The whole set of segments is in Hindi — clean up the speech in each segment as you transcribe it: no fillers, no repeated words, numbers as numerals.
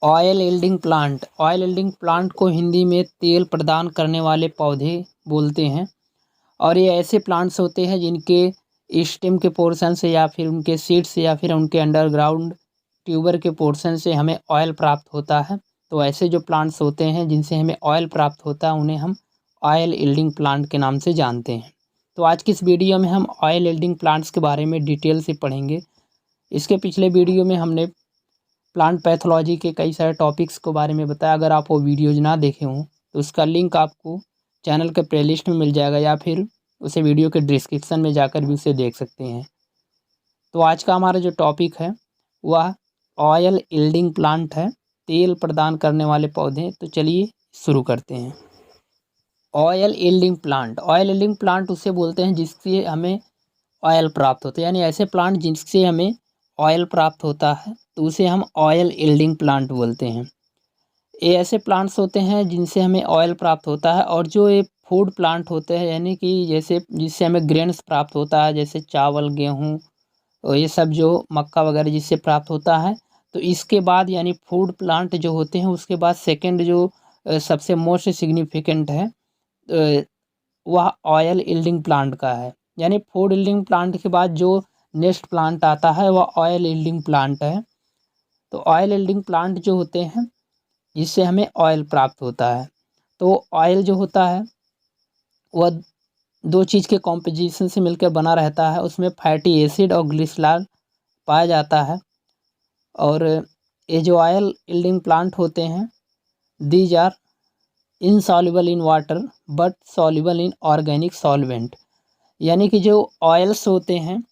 Oil yielding plant. Oil yielding plant को हिंदी में तेल प्रदान करने वाले पौधे बोलते हैं। और ये ऐसे प्लांट्स होते हैं जिनके स्टेम के पोर्शन से या फिर उनके सीड से या फिर उनके अंडरग्राउंड ट्यूबर के पोर्शन से हमें ऑयल प्राप्त होता है। तो ऐसे जो प्लांट्स होते हैं जिनसे हमें ऑयल प्राप्त होता है उन्हें हम ऑयल यील्डिंग प्लांट के नाम से जानते हैं। तो आज की इस वीडियो में हम ऑयल यील्डिंग प्लांट्स के बारे में डिटेल से पढ़ेंगे। इसके पिछले वीडियो में हमने प्लांट पैथोलॉजी के कई सारे टॉपिक्स के बारे में बताया। अगर आप वो वीडियोज ना देखे हों तो उसका लिंक आपको चैनल के प्लेलिस्ट में मिल जाएगा या फिर उसे वीडियो के डिस्क्रिप्शन में जाकर भी उसे देख सकते हैं। तो आज का हमारा जो टॉपिक है वह ऑयल यील्डिंग प्लांट है, तेल प्रदान करने वाले पौधे। तो चलिए शुरू करते हैं। Oil yielding plant. Oil yielding plant उसे बोलते हैं जिससे हमें ऑयल प्राप्त होता है, यानी ऐसे प्लांट जिनसे हमें ऑयल प्राप्त होता है तो उसे हम ऑयल यील्डिंग प्लांट बोलते हैं। ये ऐसे प्लांट्स होते हैं जिनसे हमें ऑयल प्राप्त होता है। और जो ये फूड प्लांट होते हैं यानी कि जैसे जिससे हमें ग्रेन्स प्राप्त होता है, जैसे चावल, गेहूँ और ये सब जो मक्का वगैरह जिससे प्राप्त होता है। तो इसके बाद यानी फूड प्लांट जो होते हैं उसके बाद सेकेंड जो सबसे मोस्ट सिग्निफिकेंट है वह ऑयल यील्डिंग प्लांट का है। यानी फूड यील्डिंग प्लांट के बाद जो नेक्स्ट प्लांट आता है वह ऑयल यील्डिंग प्लांट है। तो ऑयल यील्डिंग प्लांट जो होते हैं जिससे हमें ऑयल प्राप्त होता है। तो ऑयल जो होता है वह दो चीज़ के कॉम्पोजिशन से मिलकर बना रहता है। उसमें फैटी एसिड और ग्लिसरॉल पाया जाता है। और ये जो ऑयल यील्डिंग प्लांट होते हैं these are insoluble in water but soluble in organic solvent. यानी कि जो ऑयल्स होते हैं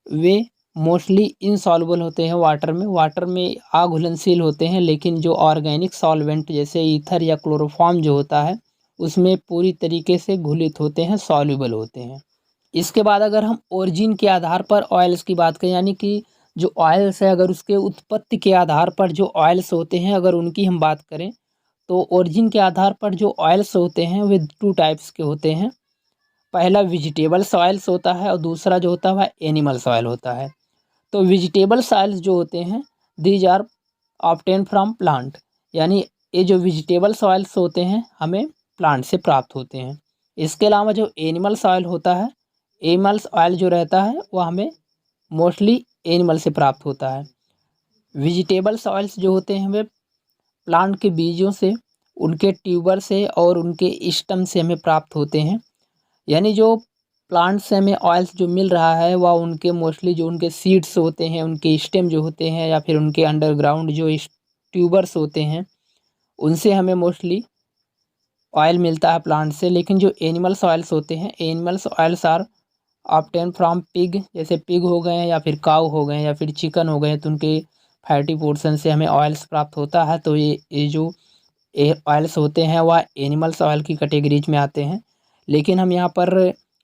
वे मोस्टली इनसॉल्युबल होते हैं वाटर में अघुलनशील होते हैं, लेकिन जो ऑर्गेनिक सॉल्वेंट जैसे ईथर या क्लोरोफॉर्म जो होता है उसमें पूरी तरीके से घुलित होते हैं, सॉल्युबल होते हैं। इसके बाद अगर हम ओरिजिन के आधार पर ऑयल्स की बात करें, यानी कि जो ऑयल्स है अगर उसके उत्पत्ति के आधार पर जो ऑयल्स होते हैं अगर उनकी हम बात करें तो ओरिजिन के आधार पर जो ऑयल्स होते हैं वे टू टाइप्स के होते हैं। पहला वेजिटेबल्स ऑयल्स होता है और दूसरा जो होता है वह एनिमल्स ऑयल होता है। तो वेजिटेबल्स ऑयल्स जो होते हैं these are obtain from plant, यानी ये जो वेजिटेबल्स ऑयल्स होते हैं हमें प्लांट से प्राप्त होते हैं। इसके अलावा जो एनिमल्स ऑयल होता है, एनिमल्स ऑयल जो रहता है वह हमें मोस्टली एनिमल से प्राप्त होता है। वेजिटेबल्स ऑयल्स जो होते हैं वे प्लांट के बीजों से, उनके ट्यूबर से और उनके स्टम से हमें प्राप्त होते हैं। यानी जो प्लांट से हमें ऑयल्स जो मिल रहा है वह उनके मोस्टली जो उनके सीड्स होते हैं, उनके स्टेम जो होते हैं या फिर उनके अंडरग्राउंड जो ट्यूबर्स होते हैं उनसे हमें मोस्टली ऑयल मिलता है प्लांट से। लेकिन जो एनिमल्स ऑयल्स होते हैं, animals oils are obtain from pig, जैसे पिग हो गए या फिर काऊ हो गए या फिर चिकन हो गए तो उनके फैटी पोर्शन से हमें ऑयल्स प्राप्त होता है। तो ये जो ऑयल्स होते हैं वह एनिमल्स ऑयल की कैटेगरीज में आते हैं। लेकिन हम यहाँ पर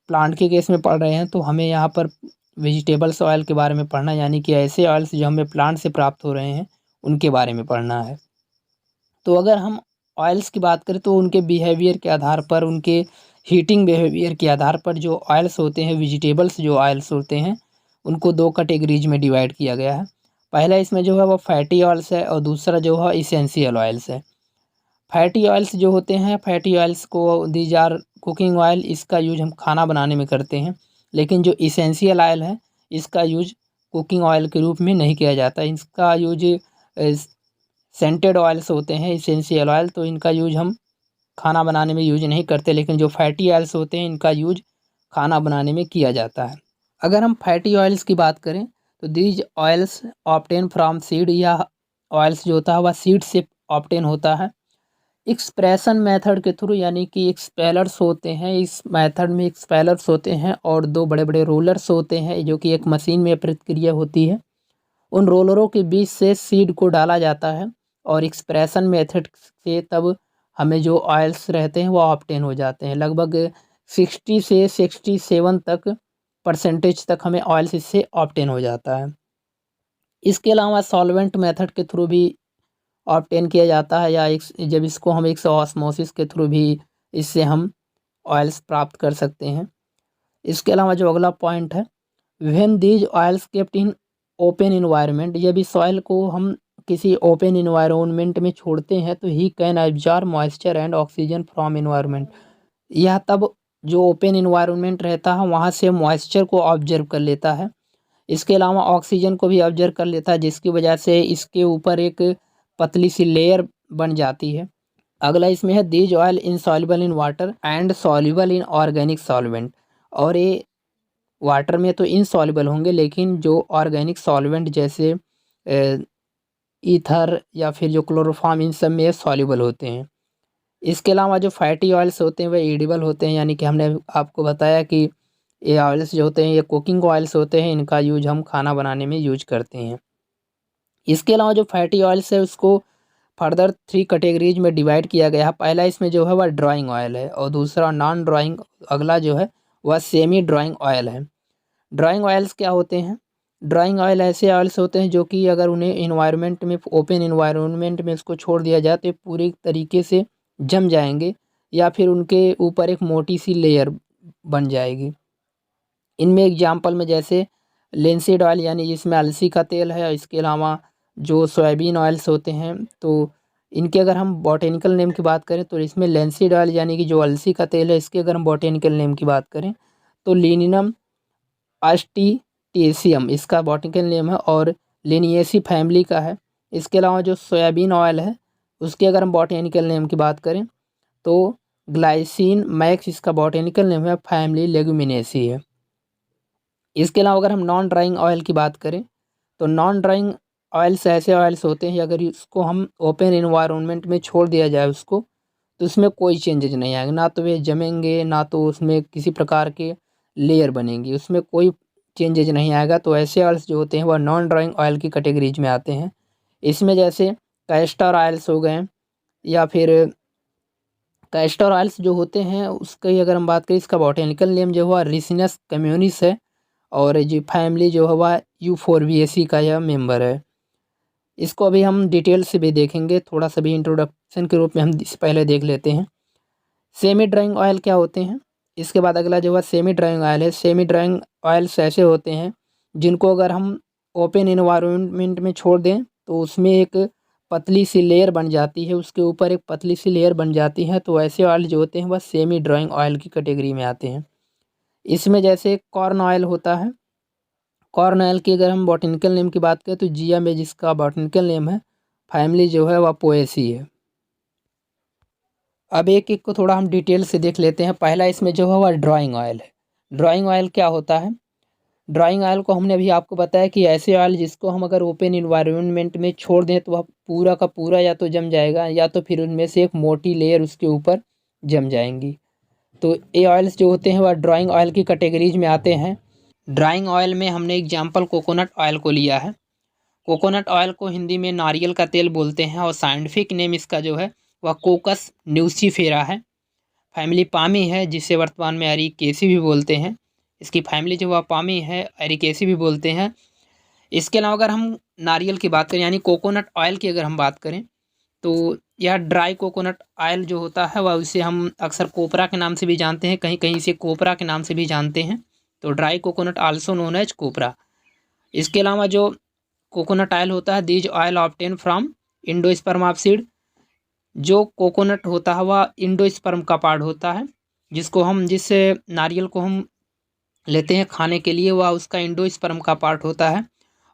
प्लांट के केस में पढ़ रहे हैं तो हमें यहाँ पर वेजिटेबल्स ऑयल के बारे में पढ़ना, यानी कि ऐसे ऑयल्स जो हमें प्लांट से प्राप्त हो रहे हैं उनके बारे में पढ़ना है। तो अगर हम ऑयल्स की बात करें तो उनके बिहेवियर के आधार पर, उनके हीटिंग बिहेवियर के आधार पर जो ऑयल्स होते हैं, वेजिटेबल्स जो ऑयल्स होते हैं उनको दो कैटेगरीज में डिवाइड किया गया है। पहला इसमें जो है वो फैटी ऑयल्स है और दूसरा जो है इसेंशियल ऑयल्स है। फैटी ऑयल्स जो होते हैं, फैटी ऑयल्स को दीज आर कुकिंग ऑयल, इसका यूज हम खाना बनाने में करते हैं। लेकिन जो इसेंशियल ऑयल है इसका यूज कुकिंग ऑयल के रूप में नहीं किया जाता। इसका यूज सेंटेड ऑयल्स होते हैं इसेंशियल ऑयल, तो इनका यूज हम खाना बनाने में यूज नहीं करते। लेकिन जो फैटी ऑयल्स होते हैं इनका यूज खाना बनाने में किया जाता है। अगर हम फैटी ऑयल्स की बात करें तो these oils obtain from seed, या ऑयल्स जो होता है वह सीड से ऑब्टेन होता है एक्सप्रेशन मेथड के थ्रू, यानी कि एक्सपेलर्स होते हैं। इस मेथड में एक्सपेलर्स होते हैं और दो बड़े बड़े रोलर्स होते हैं जो कि एक मशीन में प्रक्रिया होती है। उन रोलरों के बीच से सीड को डाला जाता है और एक्सप्रेशन मेथड से तब हमें जो ऑयल्स रहते हैं वो ऑब्टेन हो जाते हैं। लगभग 60 से 67 तक परसेंटेज तक हमें ऑयल्स इससे ऑब्टेन हो जाता है। इसके अलावा सॉल्वेंट मेथड के थ्रू भी ऑब्टेन किया जाता है, या जब इसको हम एक ऑस्मोसिस के थ्रू भी इससे हम ऑयल्स प्राप्त कर सकते हैं। इसके अलावा जो अगला पॉइंट है, when these oils kept in open environment, जब इस ऑयल को हम किसी ओपन इन्वायरमेंट में छोड़ते हैं तो he can absorb moisture and oxygen from environment. यह तब जो ओपन इन्वायरमेंट रहता है वहाँ से मॉइस्चर को ऑब्जर्व कर लेता है, इसके अलावा ऑक्सीजन को भी ऑब्जर्व कर लेता है, जिसकी वजह से इसके ऊपर एक पतली सी लेयर बन जाती है। अगला इसमें है these oil insoluble in water and soluble in organic solvent. और ये वाटर में तो इनसॉल्युबल होंगे, लेकिन जो ऑर्गेनिक सॉल्वेंट जैसे ईथर या फिर जो क्लोरोफॉर्म, इन सब में ये सॉल्युबल होते हैं। इसके अलावा जो फैटी ऑयल्स होते हैं वह एडिबल होते हैं, यानी कि हमने आपको बताया कि ये ऑयल्स जो होते हैं ये कुकिंग ऑयल्स होते हैं, इनका यूज हम खाना बनाने में यूज करते हैं। इसके अलावा जो फैटी ऑयल्स है उसको फर्दर 3 कैटेगरीज में डिवाइड किया गया है। पहला इसमें जो है वह ड्राइंग ऑयल है, और दूसरा नॉन ड्राइंग, अगला जो है वह सेमी ड्राइंग ऑयल है। ड्राइंग ऑयल्स क्या होते हैं? ड्राइंग ऑयल ऐसे ऑयल्स होते हैं जो कि अगर उन्हें इन्वायरमेंट में, ओपन इन्वायरमेंट में इसको छोड़ दिया जाए तो ये पूरी तरीके से जम जाएंगे, या फिर उनके ऊपर एक मोटी सी लेयर बन जाएगी। इनमें एग्जाम्पल में जैसे लिंसीड ऑयल यानी जिसमें अलसी का तेल है, इसके अलावा जो सोयाबीन ऑयल्स होते हैं, तो इनके अगर हम बॉटेनिकल नेम की बात करें तो इसमें लिंसीड ऑयल यानी कि जो अलसी का तेल है, इसके अगर हम बॉटेनिकल नेम की बात करें तो लिनियम अस्टीटेसियम इसका बॉटेनिकल नेम है, और लिनिएसी फैमिली का है। इसके अलावा जो सोयाबीन ऑयल है उसके अगर हम बॉटेनिकल नेम की बात करें तो ग्लाइसिन मैक्स इसका बॉटेनिकल नेम है, फैमिली लेगुमिनेसी है। इसके अलावा अगर हम नॉन ड्राइंग ऑयल की बात करें तो नॉन ड्राइंग ऑयल्स ऐसे ऑयल्स होते हैं अगर इसको हम ओपन इन्वायरमेंट में छोड़ दिया जाए उसको, तो उसमें कोई चेंजेज नहीं आएगा, ना तो वे जमेंगे, ना तो उसमें किसी प्रकार के लेयर बनेंगी, उसमें कोई चेंजेज नहीं आएगा। तो ऐसे ऑयल्स जो होते हैं वह नॉन ड्राइंग ऑयल की कैटेगरीज में आते हैं। इसमें जैसे कैस्टर ऑयल्स हो गए, या फिर कैस्टर ऑयल्स जो होते हैं उसकी अगर हम बात करें, इसका बॉटेनिकल नेम जो हुआ रिसिनस कम्युनिस है, और जो फैमिली जो हुआ यूफोरबिएसी का यह मेंबर है। इसको अभी हम डिटेल से भी देखेंगे, थोड़ा सा भी इंट्रोडक्शन के रूप में हम इससे पहले देख लेते हैं। सेमी ड्राइंग ऑयल क्या होते हैं? इसके बाद अगला जो है सेमी ड्राइंग ऑयल है। सेमी ड्राइंग ऑयल्स ऐसे होते हैं जिनको अगर हम ओपन इन्वायरमेंट में छोड़ दें तो उसमें एक पतली सी लेयर बन जाती है, उसके ऊपर एक पतली सी लेयर बन जाती है। तो ऐसे ऑयल जो होते हैं वह सेमी ड्राइंग ऑयल की कैटेगरी में आते हैं। इसमें जैसे कॉर्न ऑयल होता है, कॉर्न ऑयल की अगर हम बॉटेनिकल नेम की बात करें तो जिया में जिसका बॉटेनिकल नेम है, फैमिली जो है वह पोएसी है। अब एक एक को थोड़ा हम डिटेल से देख लेते हैं। पहला इसमें जो है वह ड्राइंग ऑयल है। ड्राइंग ऑयल क्या होता है? ड्राइंग ऑयल को हमने अभी आपको बताया कि ऐसे ऑयल जिसको हम अगर ओपन इन्वायरमेंट में छोड़ दें तो वह पूरा का पूरा या तो जम जाएगा, या तो फिर उनमें से एक मोटी लेयर उसके ऊपर जम जाएंगी। तो ये ऑयल्स जो होते हैं वह ड्राइंग ऑयल की कैटेगरीज में आते हैं। ड्राइंग ऑयल में हमने एग्जाम्पल कोकोनट ऑयल को लिया है। कोकोनट ऑयल को हिंदी में नारियल का तेल बोलते हैं, और साइंटिफिक नेम इसका जो है वह कोकस न्यूसीफेरा है। फैमिली पामी है, जिसे वर्तमान में एरिकेसी भी बोलते हैं। इसकी फैमिली जो वह पामी है, एरिकेसी भी बोलते हैं। इसके अलावा अगर हम नारियल की बात करें यानी कोकोनट ऑयल की अगर हम बात करें तो यह ड्राई कोकोनट ऑयल जो होता है वह उसे हम अक्सर कोपरा के नाम से भी जानते हैं, कहीं कहीं इसे कोपरा के नाम से भी जानते हैं। तो dry coconut also known as copra. इसके अलावा जो कोकोनट ऑयल होता है, these oil obtain from endosperm of seed. जो कोकोनट होता है वह इंडोस्पर्म का पार्ट होता है, जिस नारियल को हम लेते हैं खाने के लिए, वह उसका इंडोस्पर्म का पार्ट होता है।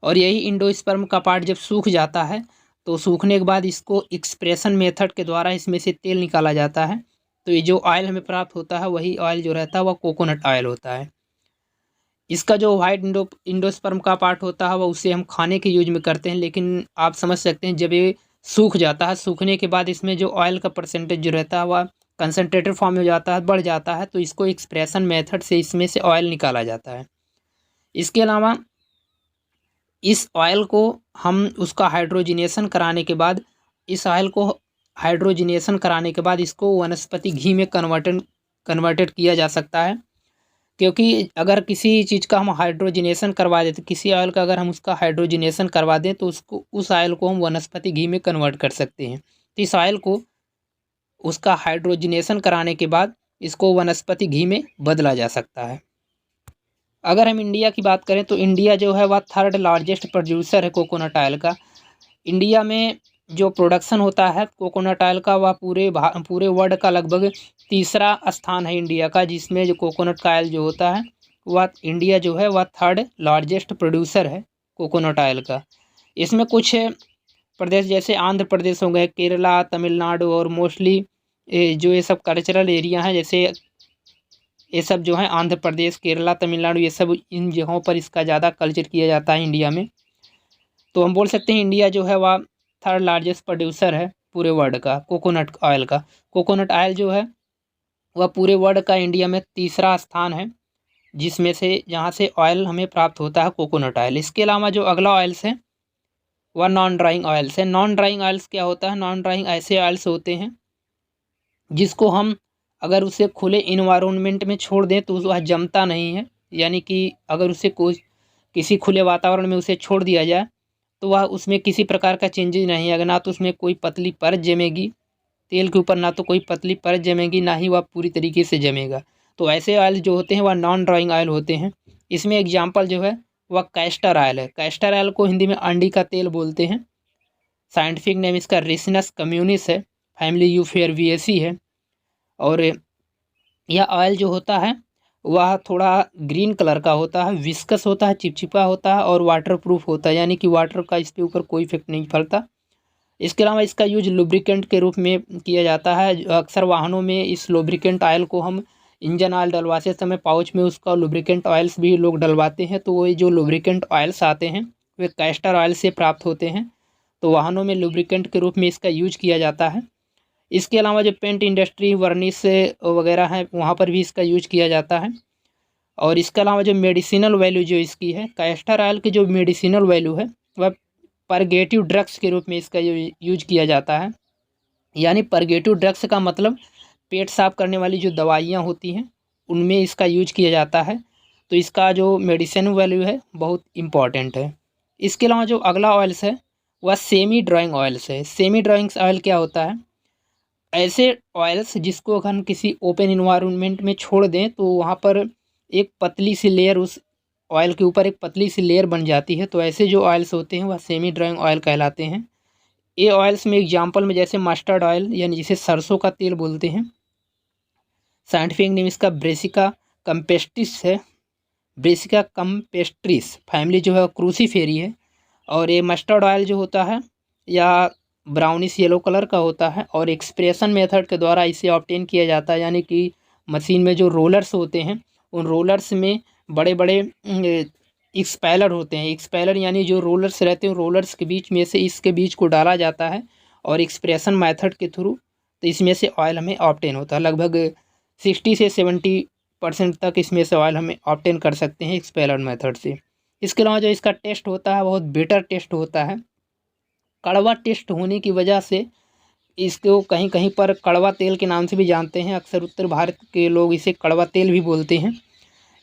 और यही इंडोस्पर्म का पार्ट जब सूख जाता है तो सूखने के बाद इसको एक्सप्रेशन मेथड के द्वारा इसमें से तेल निकाला जाता है। तो ये जो ऑयल हमें प्राप्त होता है वही ऑयल जो रहता है वह कोकोनट ऑयल होता है। इसका जो वाइट इंडोस्पर्म का पार्ट होता है वह उसे हम खाने के यूज में करते हैं, लेकिन आप समझ सकते हैं जब ये सूख जाता है, सूखने के बाद इसमें जो ऑयल का परसेंटेज जो रहता है वह कंसनट्रेटेड फॉर्म में हो जाता है, बढ़ जाता है। तो इसको एक्सप्रेशन मेथड से इसमें से ऑयल निकाला जाता है। इसके अलावा इस ऑयल को हम उसका हाइड्रोजिनेशन कराने के बाद, इसको वनस्पति घी में कन्वर्टेड किया जा सकता है। क्योंकि अगर किसी चीज़ का हम हाइड्रोजिनेशन करवा दें, तो किसी ऑयल का अगर हम उसका हाइड्रोजिनेशन करवा दें तो उस ऑयल को हम वनस्पति घी में कन्वर्ट कर सकते हैं। तो इस ऑयल को उसका हाइड्रोजिनेशन कराने के बाद इसको वनस्पति घी में बदला जा सकता है। अगर हम इंडिया की बात करें तो इंडिया जो है वह 3rd लार्जेस्ट प्रोड्यूसर है कोकोनट ऑयल का। इंडिया में जो प्रोडक्शन होता है कोकोनट ऑयल का वह पूरे वर्ल्ड का लगभग तीसरा स्थान है इंडिया का, जिसमें जो कोकोनट का ऑयल जो होता है वह इंडिया जो है वह थर्ड लार्जेस्ट प्रोड्यूसर है कोकोनट ऑयल का। इसमें कुछ प्रदेश जैसे आंध्र प्रदेश हो गए, केरला, तमिलनाडु और मोस्टली जो ये सब कल्चरल एरिया हैं, जैसे ये सब जो है आंध्र प्रदेश, केरला, तमिलनाडु, ये सब इन जगहों पर इसका ज़्यादा कल्चर किया जाता है इंडिया में। तो हम बोल सकते हैं इंडिया जो है वह थर्ड लार्जेस्ट प्रोड्यूसर है पूरे वर्ल्ड का कोकोनट ऑयल का। कोकोनट ऑयल जो है वह पूरे वर्ल्ड का इंडिया में तीसरा स्थान है, जिसमें से जहाँ से ऑयल हमें प्राप्त होता है कोकोनट ऑयल। इसके अलावा जो अगला ऑयल्स है वह नॉन ड्राइंग ऑयल्स है। नॉन ड्राइंग ऑयल्स क्या होता है? नॉन ड्राइंग ऐसे ऑयल्स होते हैं जिसको हम अगर उसे खुले इन्वायरमेंट में छोड़ दें तो वह जमता नहीं है, यानी कि अगर उसे कोई किसी खुले वातावरण में उसे छोड़ दिया जाए तो वह उसमें किसी प्रकार का चेंजेज नहीं आएगा, ना तो उसमें कोई पतली परत जमेगी तेल के ऊपर, ना तो कोई पतली परत जमेगी, ना ही वह पूरी तरीके से जमेगा। तो ऐसे ऑयल जो होते हैं वह नॉन ड्राइंग ऑयल होते हैं। इसमें एग्जाम्पल जो है वह कैस्टर ऑयल है। कैस्टर ऑयल को हिंदी में अंडी का तेल बोलते हैं। साइंटिफिक नेम इसका रिसिनस कम्युनिस है, फैमिली यूफेरबिएसी है। और यह ऑयल जो होता है वह थोड़ा ग्रीन कलर का होता है, विस्कस होता है, चिपचिपा होता है और वाटर प्रूफ होता है, यानी कि वाटर का इसके ऊपर कोई इफेक्ट नहीं पड़ता। इसके अलावा इसका यूज लुब्रिकेंट के रूप में किया जाता है। अक्सर वाहनों में इस लुब्रिकेंट ऑयल को हम इंजन ऑयल डलवाते समय पाउच में उसका लुब्रिकेंट ऑयल्स भी लोग डलवाते हैं, तो वो जो लुब्रिकेंट ऑयल्स आते हैं वे कैस्टर ऑयल से प्राप्त होते हैं, तो वाहनों में लुब्रिकेंट के रूप में इसका यूज किया जाता है। इसके अलावा जो पेंट इंडस्ट्री, वर्निश वगैरह हैं वहाँ पर भी इसका यूज किया जाता है। और इसके अलावा जो मेडिसिनल वैल्यू जो इसकी है, कैस्टर ऑयल की जो मेडिसिनल वैल्यू है वह परगेटिव ड्रग्स के रूप में इसका यूज किया जाता है। यानी परगेटिव ड्रग्स का मतलब पेट साफ करने वाली जो दवाइयाँ होती हैं उनमें इसका यूज किया जाता है, तो इसका जो मेडिसिन वैल्यू है बहुत इम्पॉर्टेंट है। इसके अलावा जो अगला ऑयल्स है वह सेमी ड्राइंग ऑयल्स है। सेमी ड्राइंग ऑयल क्या होता है? ऐसे ऑयल्स जिसको अगर हम किसी ओपन इन्वायरमेंट में छोड़ दें तो वहाँ पर एक पतली सी लेयर, उस ऑयल के ऊपर एक पतली सी लेयर बन जाती है, तो ऐसे जो ऑयल्स होते हैं वह सेमी ड्राइंग ऑयल कहलाते हैं। ये ऑयल्स में एग्जांपल में जैसे मस्टर्ड ऑयल, यानी जिसे सरसों का तेल बोलते हैं, साइंटिफिक नेम इसका ब्रेसिका कम्पेस्ट्रिस है। ब्रेसिका कम्पेस्ट्रिस फैमिली जो है क्रूसीफेरी है। और ये मस्टर्ड ऑयल जो होता है या ब्राउनिश येलो कलर का होता है और एक्सप्रेशन मेथड के द्वारा इसे ऑब्टेन किया जाता है, यानी कि मशीन में जो रोलर्स होते हैं उन रोलर्स में बड़े बड़े एक्सपेलर होते हैं। एक्सपेलर यानी जो रोलर्स रहते हैं रोलर्स के बीच में से इसके बीच को डाला जाता है और एक्सप्रेशन मेथड के थ्रू तो इसमें से ऑयल हमें ऑब्टेन होता है। लगभग 60 से 70% तक इसमें से ऑयल हमें ऑब्टेन कर सकते हैं एक्सपेलर मेथड से। इसके अलावा जो इसका टेस्ट होता है बहुत बेटर टेस्ट होता है। कड़वा टेस्ट होने की वजह से इसको कहीं कहीं पर कड़वा तेल के नाम से भी जानते हैं। अक्सर उत्तर भारत के लोग इसे कड़वा तेल भी बोलते हैं।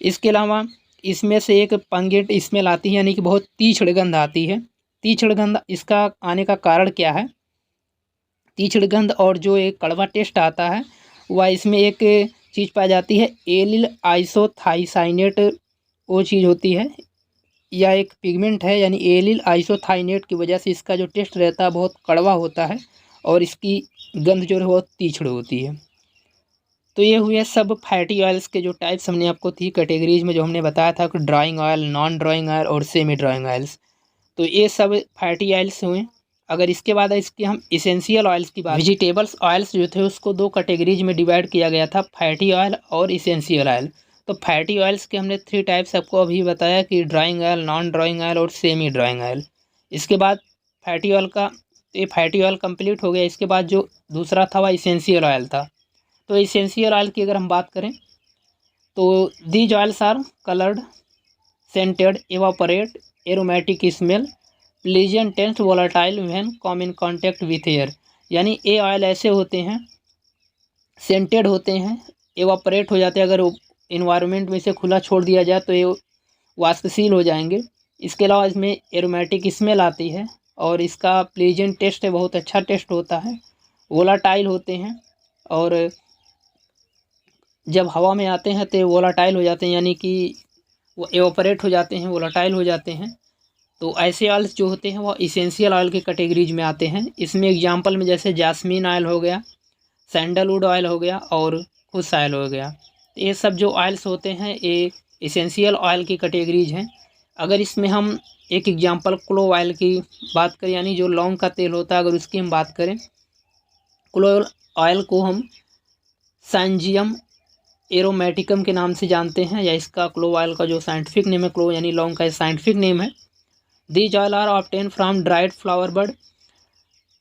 इसके अलावा इसमें से एक पंगेंट स्मेल आती है, यानी कि बहुत तीक्ष्ण गंध आती है। तीक्ष्ण गंध इसका आने का कारण क्या है? तीक्ष्ण गंध और जो एक कड़वा टेस्ट आता है वह इसमें एक चीज़ पाई जाती है, एलिल आइसोथाइसाइनेट वो चीज़ होती है, या एक पिगमेंट है, यानी एलिल आइसोथाइनेट की वजह से इसका जो टेस्ट रहता है बहुत कड़वा होता है और इसकी गंध जो है बहुत तीक्ष्ण होती है। तो ये हुए सब फैटी ऑयल्स के जो टाइप्स हमने आपको थी कैटेगरीज में जो हमने बताया था कि drawing oil, non drawing oil और सेमी ड्राइंग ऑयल्स, तो ये सब फैटी ऑयल्स हुए। अगर इसके बाद इसकी हम इसेंशियल ऑयल्स की बात, वेजिटेबल्स ऑयल्स जो थे उसको दो कैटेगरीज में डिवाइड किया गया था, फैटी ऑयल और इसेंशियल ऑयल। तो फैटी ऑयल्स के हमने 3 टाइप्स आपको अभी बताया कि drawing oil, non drawing oil और सेमी ड्राइंग ऑयल। इसके बाद फैटी ऑयल का ये फैटी ऑयल कंप्लीट हो गया। इसके बाद जो दूसरा था वह इसेंशियल ऑयल था। तो इसेंशियल ऑयल की अगर हम बात करें तो these oils are coloured, scented, evaporate, aromatic smell, pleasant taste, volatile when come in contact with air. यानी ये ऑयल ऐसे होते हैं, सेंटेड होते हैं, एवापोरेट हो जाते हैं, अगर इन्वायरमेंट में से खुला छोड़ दिया जाए तो ये वाष्पशील हो जाएंगे। इसके अलावा इसमें एरोमेटिक स्मेल आती है और इसका प्लीजेंट टेस्ट है, बहुत अच्छा टेस्ट होता है। वोलाटाइल होते हैं और जब हवा में आते हैं तो वोलाटाइल हो जाते हैं, यानी कि वो एवापोरेट हो जाते हैं, वोलाटाइल हो जाते हैं। तो ऐसे ऑयल्स जो होते हैं वो इसेंशियल ऑयल के कैटेगरीज में आते हैं। इसमें एग्जांपल में जैसे जास्मीन ऑयल हो गया, सैंडलवुड ऑयल हो गया और कुश ऑयल हो गया। ये सब जो ऑयल्स होते हैं ये इसेंशियल ऑयल की कैटेगरीज हैं। अगर इसमें हम एक एग्जांपल क्लोव ऑयल की बात करें, यानी जो लौंग का तेल होता है, अगर उसकी हम बात करें, क्लोव ऑयल को हम सैंजियम एरोमेटिकम के नाम से जानते हैं, या इसका क्लोव ऑयल का जो साइंटिफिक नेम है, क्लोव यानी लौंग का साइंटिफिक नेम है। These oil are obtain from dried flower bud.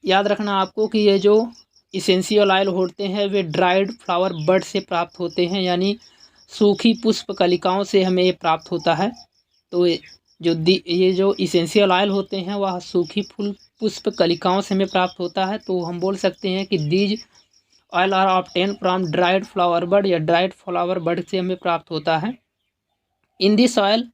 याद रखना आपको कि ये जो इसेंशियल ऑयल होते हैं वे ड्राइड फ्लावर बड से प्राप्त होते हैं, यानी सूखी पुष्प कलिकाओं से हमें ये प्राप्त होता है। तो ये जो इसेंशियल ऑयल होते हैं वह सूखी फूल पुष्प कलिकाओं से हमें प्राप्त होता है। तो हम बोल सकते हैं कि these oil are obtain from dried flower bud, या ड्राइड फ्लावर बड से हमें प्राप्त होता है। In this oil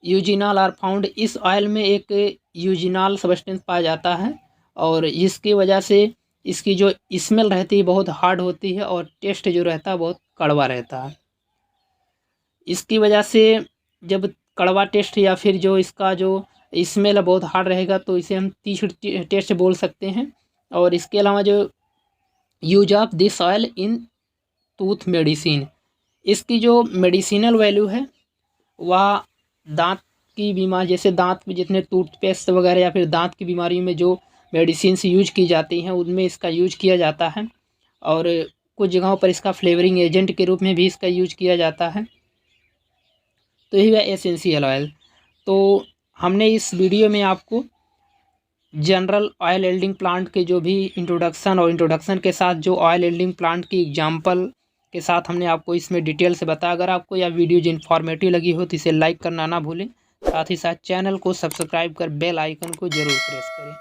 eugenol are found. इस ऑयल में एक यूजिनॉल सब्सटेंस पाया जाता है, और इसकी वजह से इसकी जो स्मेल रहती है बहुत हार्ड होती है, और टेस्ट जो रहता है बहुत कड़वा रहता है। इसकी वजह से जब कड़वा टेस्ट या फिर जो इसका जो स्मेल है बहुत हार्ड रहेगा, तो इसे हम तीखा टेस्ट बोल सकते हैं। और इसके अलावा जो use of this oil in tooth medicine, इसकी जो मेडिसिनल वैल्यू है वह दांत की बीमारी, जैसे दांत में जितने टूथपेस्ट वगैरह या फिर दांत की बीमारियों में जो मेडिसिन यूज की जाती हैं उनमें इसका यूज किया जाता है, और कुछ जगहों पर इसका फ्लेवरिंग एजेंट के रूप में भी इसका यूज किया जाता है। तो यही है एसेंशियल ऑयल। तो हमने इस वीडियो में आपको जनरल ऑयल एल्डिंग प्लांट के जो भी इंट्रोडक्शन, और इंट्रोडक्शन के साथ जो ऑयल एल्डिंग प्लांट की एग्जांपल के साथ हमने आपको इसमें डिटेल से बताया। अगर आपको यह वीडियो जो इन्फॉर्मेटिव लगी हो तो इसे लाइक करना ना भूलें, साथ ही साथ चैनल को सब्सक्राइब कर बेल आइकन को ज़रूर प्रेस करें।